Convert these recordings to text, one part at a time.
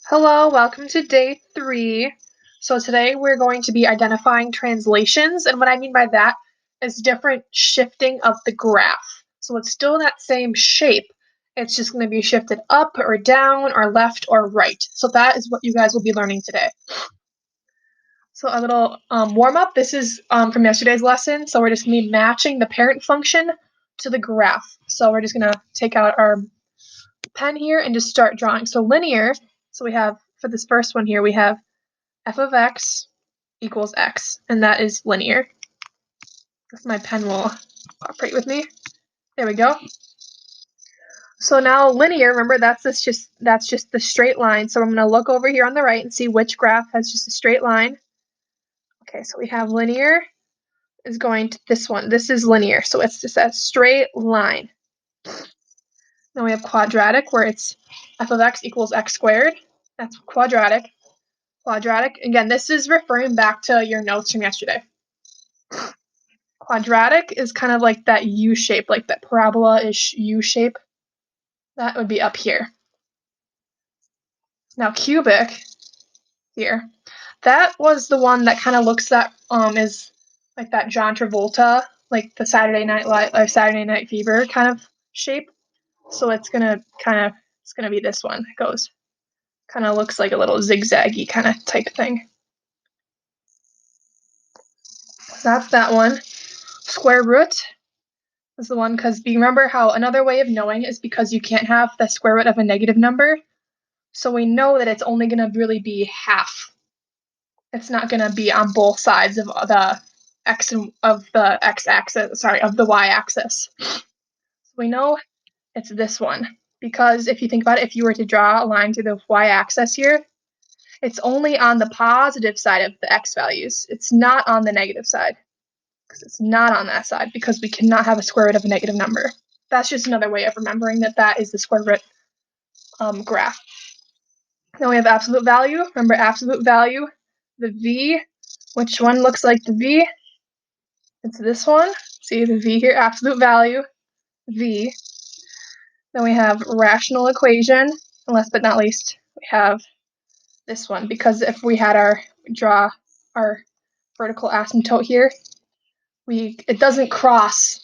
Hello, welcome to day 3. So today we're going to be identifying translations, and what I mean by that is different shifting of the graph. So it's still that same shape, it's just going to be shifted up or down or left or right. So that is what you guys will be learning today. So a little warm-up, this is from yesterday's lesson, so we're just going to be matching the parent function to the graph. So we're just going to take out our pen here and just start drawing. So linear, so we have, for this first one here, we have f of x equals x, and that is linear. If my pen will cooperate with me. There we go. So now linear, remember that's just the straight line. So I'm going to look over here on the right and see which graph has just a straight line. Okay, so we have linear is going to this one. This is linear, so it's just a straight line. Then we have quadratic, where it's f of x equals x squared. That's quadratic. Quadratic, again, this is referring back to your notes from yesterday. Quadratic is kind of like that U shape, like that parabola-ish U shape. That would be up here. Now cubic here, that was the one that kind of looks that is like that John Travolta, like the Saturday Night Fever kind of shape. So it's gonna be this one. It goes kind of looks like a little zigzaggy kind of type thing. So that's that one. Square root is the one, because remember how another way of knowing is because you can't have the square root of a negative number. So we know that it's only going to really be half. It's not going to be on both sides of the x-axis, of the y-axis. So we know it's this one, because if you think about it, if you were to draw a line through the y-axis here, it's only on the positive side of the x values. It's not on the negative side, because it's not on that side, because we cannot have a square root of a negative number. That's just another way of remembering that is the square root graph. Then we have absolute value. Remember absolute value, the v. Which one looks like the v? It's this one. See the v here, absolute value, v. Then we have rational equation, and last but not least, we have this one, because if we had draw our vertical asymptote here, it doesn't cross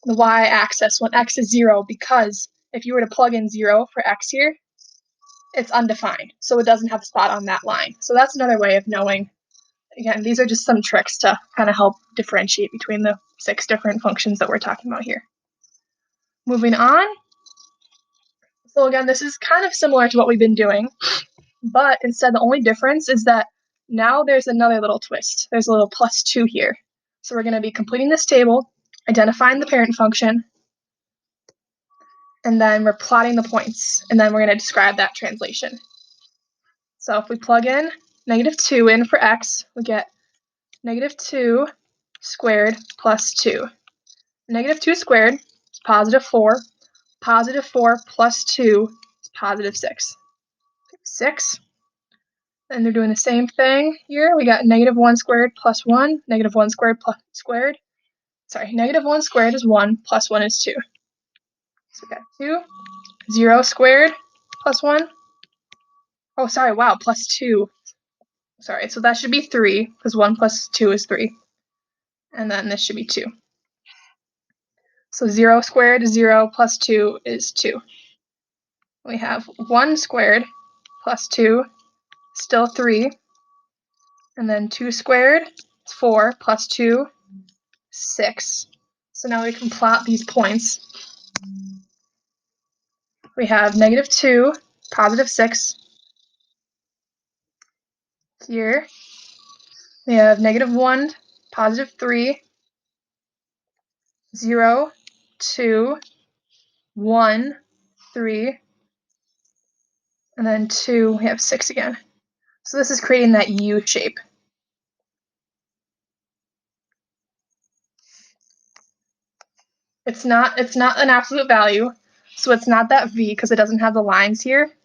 the y-axis when x is 0, because if you were to plug in 0 for x here, it's undefined, so it doesn't have a spot on that line. So that's another way of knowing. Again, these are just some tricks to kind of help differentiate between the 6 different functions that we're talking about here. Moving on. So again, this is kind of similar to what we've been doing, but instead the only difference is that now there's another little twist. There's a little +2 here. So we're going to be completing this table, identifying the parent function, and then we're plotting the points, and then we're going to describe that translation. So if we plug in -2 in for x, we get -2 squared plus 2. -2 squared is +4. +4 plus 2 is +6. 6. And they're doing the same thing here. We got -1 squared plus 1, -1 squared plus squared. Sorry, -1 squared is 1, plus 1 is 2. So we got 2. 0 squared plus 1. Oh, sorry, wow, plus 2. Sorry, so that should be 3, because 1 plus 2 is 3. And then this should be 2. So 0 squared is 0, plus 2 is 2. We have 1 squared plus 2, still 3. And then 2 squared is 4, plus 2, 6. So now we can plot these points. We have -2, +6 here. We have -1, +3, 0, 2, 1, 3, and then 2, we have 6 again. So this is creating that U shape. It's not an absolute value, so it's not that V, because it doesn't have the lines here.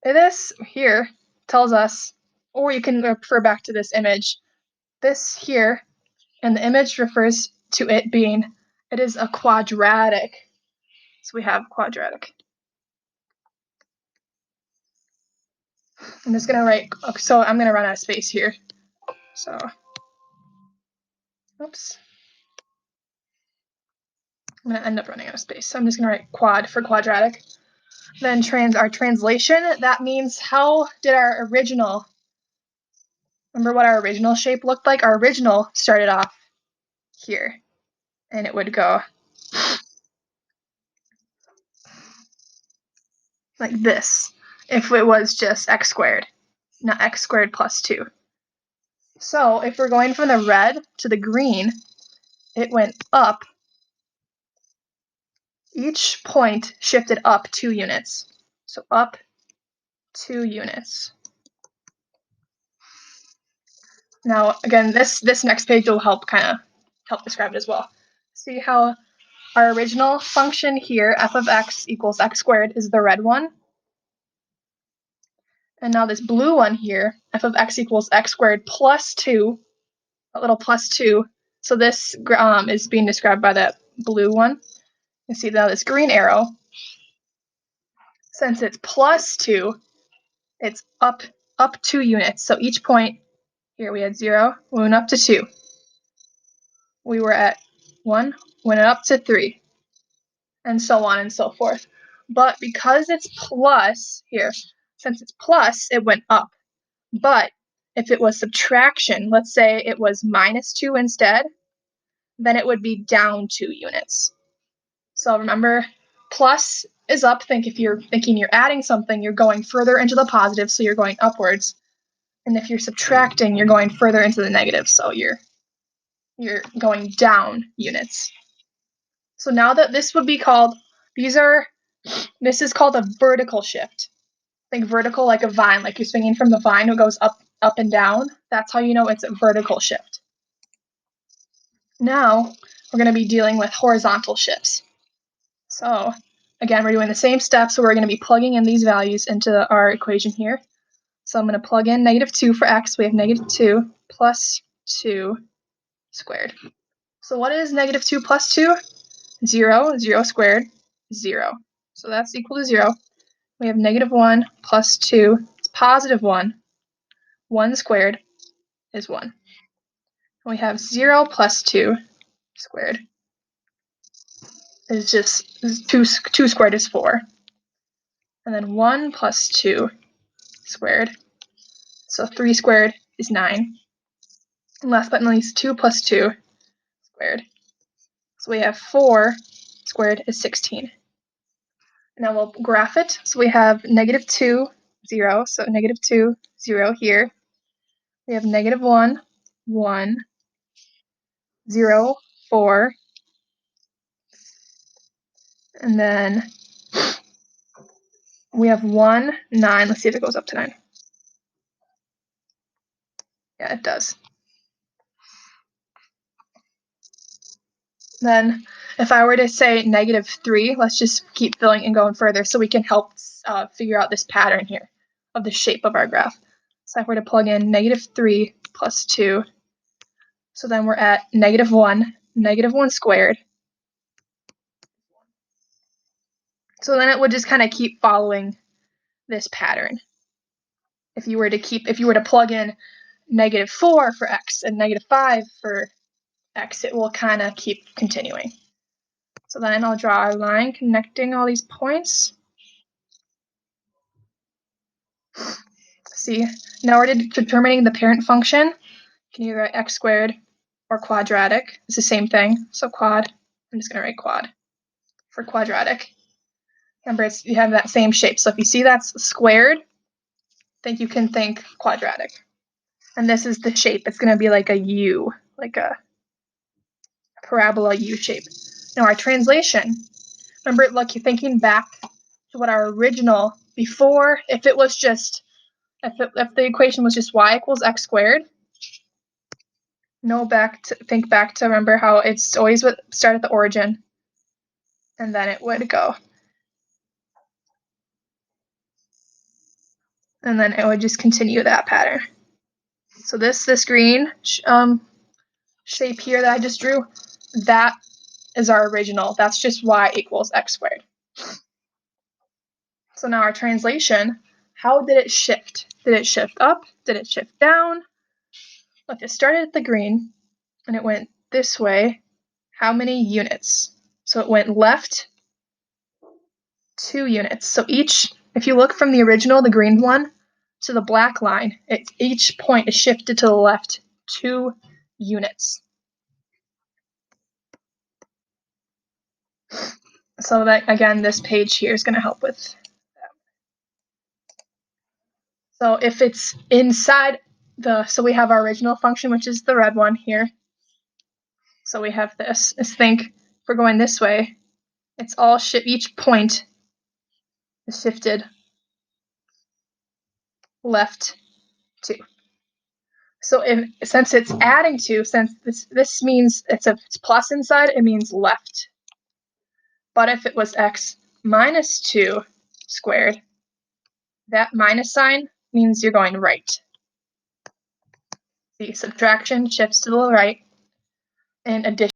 This here tells us, or you can refer back to this image, this here, and the image refers to it being, it is a quadratic. So we have quadratic. I'm just going to write, so I'm going to run out of space here. So, oops. I'm going to end up running out of space. So I'm just going to write quad for quadratic. Then our translation, that means how did our original, remember what our original shape looked like? Our original started off here, and it would go like this if it was just x squared, not x squared plus 2. So if we're going from the red to the green, it went up. Each point shifted up 2 units. So up 2 units. Now, again, this next page will help describe it as well. See how our original function here, f of x equals x squared, is the red one. And now this blue one here, f of x equals x squared plus 2, a little plus 2. So this is being described by that blue one. You see now this green arrow, since it's plus 2, it's up 2 units. So each point, here we had 0, we went up to 2. We were at 1, went up to 3, and so on and so forth. But because it's plus here, since it's plus, it went up. But if it was subtraction, let's say it was minus 2 instead, then it would be down 2 units. So remember, plus is up. If you're thinking you're adding something, you're going further into the positive, so you're going upwards. And if you're subtracting, you're going further into the negative, so you're going down units. So now that this would be called, this is called a vertical shift. Think vertical like a vine, like you're swinging from the vine, it goes up and down. That's how you know it's a vertical shift. Now we're going to be dealing with horizontal shifts. So again, we're doing the same steps, so we're going to be plugging in these values into our equation here. So I'm going to plug in -2 for x. We have -2 plus 2 squared. So what is -2 plus 2? 0. 0 squared, 0. So that's equal to 0. We have -1 plus 2, it's positive 1. 1 squared is 1. We have 0 plus 2 squared is just 2 squared is 4. And then 1 plus 2 squared. So 3 squared is 9. And last but not least, 2 plus 2 squared. So we have 4 squared is 16. Now we'll graph it. So we have -2, 0. So -2, 0 here. We have -1, 1, 0, 4. And then we have 1, 9. Let's see if it goes up to 9. Yeah, it does. Then if I were to say -3, let's just keep filling and going further so we can help figure out this pattern here of the shape of our graph. So if we're to plug in -3 plus 2, so then we're at -1, -1 squared. So then it would just kind of keep following this pattern. If you were to plug in -4 for x and -5 for x, it will kind of keep continuing. So then I'll draw a line connecting all these points. See, now we're determining the parent function. You can either write x squared or quadratic. It's the same thing. So quad, I'm just going to write quad for quadratic. Remember, you have that same shape. So if you see that's squared, then you can think quadratic. And this is the shape. It's going to be like a U, like a parabola U shape. Now our translation, remember, look, you're thinking back to what our original, before, if it was just, if the equation was just y equals x squared, think back to remember how it's always would start at the origin, and then it would go. And then it would just continue that pattern. So this green shape here that I just drew, that is our original. That's just y equals x squared. So now our translation, how did it shift? Did it shift up? Did it shift down? Look, it started at the green and it went this way. How many units? So it went left 2 units. So if you look from the original, the green one, to the black line, each point is shifted to the left 2 units. So that, again, this page here is going to help with that. So if it's inside so we have our original function, which is the red one here. So we have this. Let's think if we're going this way, it's all each point is shifted left 2. So since it's adding 2, since this means it's plus inside, it means left. But if it was x minus 2 squared, that minus sign means you're going right. The subtraction shifts to the right, and addition